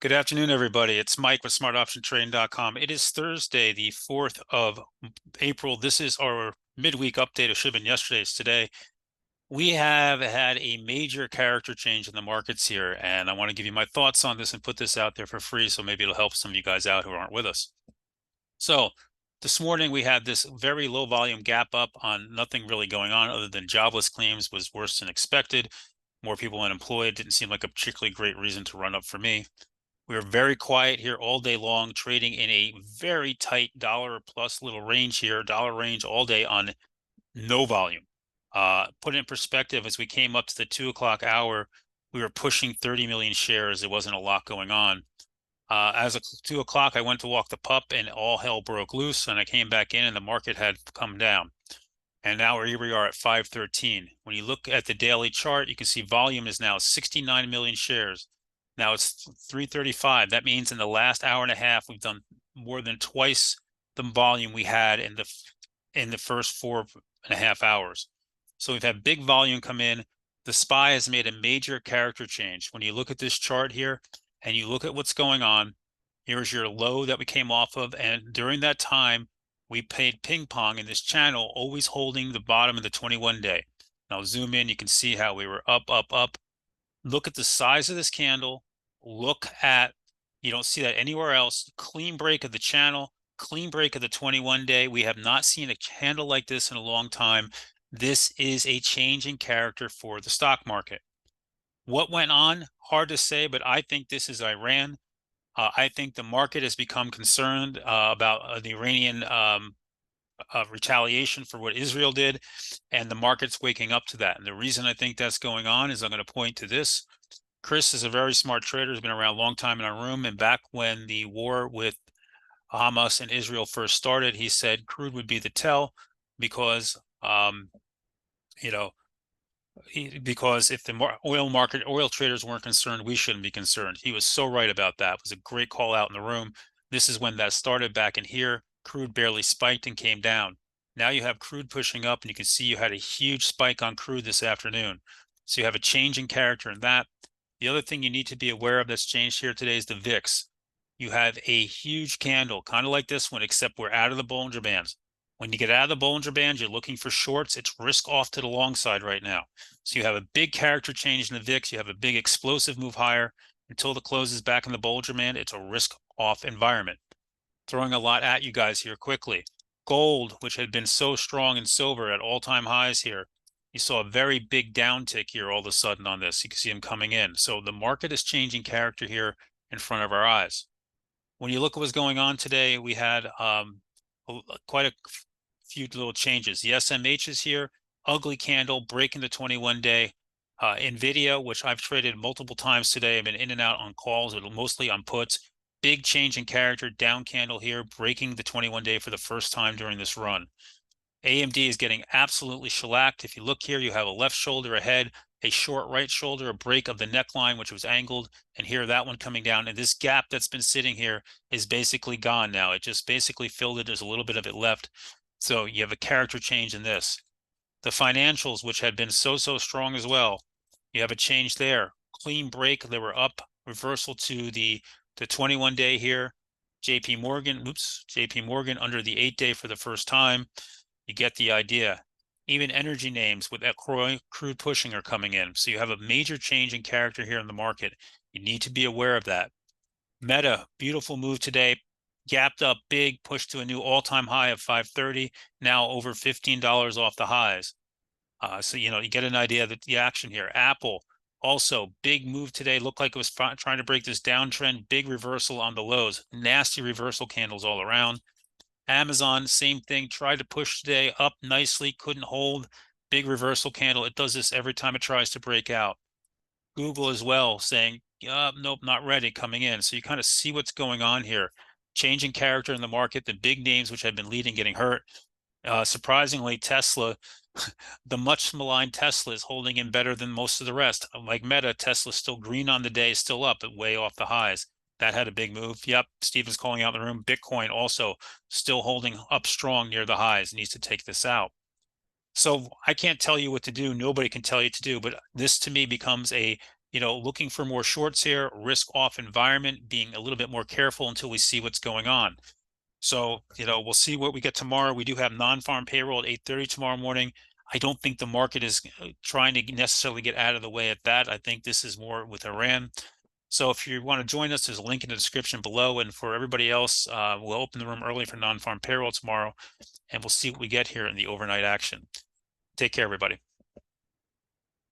Good afternoon, everybody. It's Mike with smartoptiontrading.com. It is Thursday, the 4th of April. This is our midweek update. It should have been yesterday's today. We have had a major character change in the markets here, and I want to give you my thoughts on this and put this out there for free, so maybe it'll help some of you guys out who aren't with us. So this morning we had this very low volume gap up on nothing really going on other than jobless claims was worse than expected. More people unemployed. Didn't seem like a particularly great reason to run up for me. We were very quiet here all day long, trading in a very tight dollar plus little range here, dollar range all day on no volume. Put it in perspective, as we came up to the 2 o'clock hour, we were pushing 30 million shares. There wasn't a lot going on. As of 2 o'clock, I went to walk the pup and all hell broke loose, and I came back in and the market had come down. And now here we are at 513. When you look at the daily chart, you can see volume is now 69 million shares. Now it's 335. That means in the last hour and a half, we've done more than twice the volume we had in the first 4.5 hours. So we've had big volume come in. The SPY has made a major character change. When you look at this chart here and you look at what's going on, here's your low that we came off of. And during that time, we played ping pong in this channel, always holding the bottom of the 21 day. Now zoom in, you can see how we were up, up, up. Look at the size of this candle. Look at, you don't see that anywhere else. Clean break of the channel, clean break of the 21 day. We have not seen a candle like this in a long time. This is a change in character for the stock market. What went on? Hard to say, but I think this is Iran. I think the market has become concerned about the Iranian retaliation for what Israel did, and the market's waking up to that. And the reason I think that's going on is I'm going to point to this. Chris is a very smart trader, has been around a long time in our room, and back when the war with Hamas and Israel first started, he said crude would be the tell because, you know, because if the oil traders weren't concerned, we shouldn't be concerned. He was so right about that. It was a great call out in the room. This is when that started back in here. Crude barely spiked and came down. Now you have crude pushing up, and you can see you had a huge spike on crude this afternoon. So you have a change in character in that. The other thing you need to be aware of that's changed here today is the VIX. You have a huge candle, kind of like this one, except we're out of the Bollinger Bands. When you get out of the Bollinger Band, you're looking for shorts. It's risk off to the long side right now. So you have a big character change in the VIX. You have a big explosive move higher. Until the close is back in the Bollinger Band, it's a risk off environment. Throwing a lot at you guys here quickly. Gold, which had been so strong, and silver at all-time highs here. You saw a very big downtick here all of a sudden on this. You can see them coming in. So the market is changing character here in front of our eyes. When you look at what's going on today, we had quite a few little changes. The SMH is here, ugly candle, breaking the 21 day. NVIDIA, which I've traded multiple times today. I've been in and out on calls, but mostly on puts. Big change in character, down candle here, breaking the 21 day for the first time during this run. AMD is getting absolutely shellacked. If you look here, you have a left shoulder ahead, a short right shoulder, a break of the neckline, which was angled, and here that one coming down. And this gap that's been sitting here is basically gone now. It just basically filled it. There's a little bit of it left. So you have a character change in this. The financials, which had been so strong as well, you have a change there. Clean break. They were up, reversal to the 21 day here. JP Morgan under the 8 day for the first time. You get the idea. Even energy names with that crude pushing are coming in. So you have a major change in character here in the market. You need to be aware of that. Meta, beautiful move today. Gapped up big, pushed to a new all-time high of 530, now over $15 off the highs. So, you get an idea of the action here. Apple, also big move today. Looked like it was trying to break this downtrend. Big reversal on the lows. Nasty reversal candles all around. Amazon, same thing. Tried to push today up nicely, couldn't hold. Big reversal candle. It does this every time it tries to break out. Google as well, saying, nope, not ready, coming in. So you kind of see what's going on here. Changing character in the market, the big names which have been leading getting hurt. Surprisingly, Tesla, the much maligned Tesla is holding in better than most of the rest. Like Meta, Tesla's still green on the day, still up, but way off the highs. That had a big move. Yep, Steven's calling out in the room. Bitcoin also still holding up strong near the highs. Needs to take this out. So I can't tell you what to do. Nobody can tell you to do, but this to me becomes a looking for more shorts here, risk off environment, being a little bit more careful until we see what's going on. So, we'll see what we get tomorrow. We do have non-farm payroll at 8:30 tomorrow morning. I don't think the market is trying to necessarily get out of the way at that. I think this is more with Iran. So if you want to join us, there's a link in the description below. And for everybody else, we'll open the room early for non-farm payroll tomorrow, and we'll see what we get here in the overnight action. Take care, everybody.